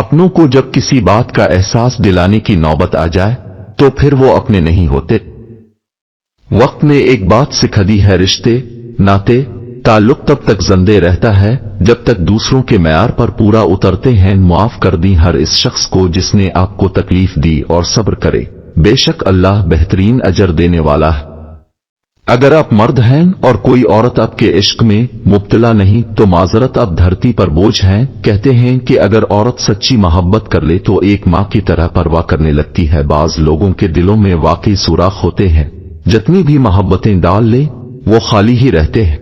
अपनों को जब किसी बात का एहसास दिलाने की नौबत आ जाए तो फिर वो अपने नहीं होते। वक्त ने एक बात सिखा दी है, रिश्ते नाते ताल्लुक तब तक जिंदे रहता है जब तक दूसरों के मैयार पर पूरा उतरते हैं। माफ कर दी हर इस शख्स को जिसने आपको तकलीफ दी और सब्र करे, बेशक अल्लाह बेहतरीन अजर देने वाला है। अगर आप मर्द हैं और कोई औरत आपके इश्क में मुब्तला नहीं तो माजरत आप धरती पर बोझ हैं। कहते हैं कि अगर औरत सच्ची मोहब्बत कर ले तो एक माँ की तरह परवाह करने लगती है। बाज लोगों के दिलों में वाकई सुराख होते हैं, जितनी भी मोहब्बतें डाल ले वो खाली ही रहते हैं।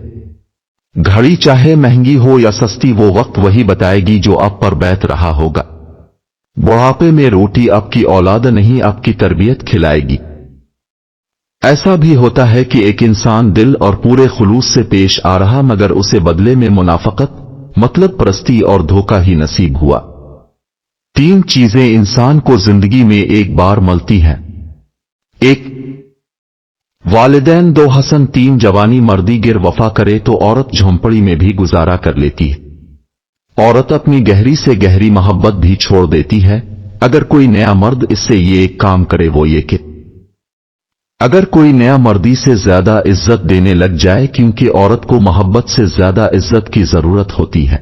घड़ी चाहे महंगी हो या सस्ती, वो वक्त वही बताएगी जो आप पर बैठ रहा होगा। बुढ़ापे में रोटी आपकी औलाद नहीं आपकी तरबियत खिलाएगी। ऐसा भी होता है कि एक इंसान दिल और पूरे खुलूस से पेश आ रहा मगर उसे बदले में मुनाफकत, मतलब परस्ती और धोखा ही नसीब हुआ। तीन चीजें इंसान को जिंदगी में एक बार मिलती हैं। एक, वालिदैन, दो, हसन, तीन, जवानी। मर्दी गिर वफा करे तो औरत झोंपड़ी में भी गुजारा कर लेती है। औरत अपनी गहरी से गहरी मोहब्बत भी छोड़ देती है अगर कोई नया मर्द इससे ये एक काम करे, वो ये कि अगर कोई नया मर्दी से ज्यादा इज्जत देने लग जाए, क्योंकि औरत को मोहब्बत से ज्यादा इज्जत की जरूरत होती है।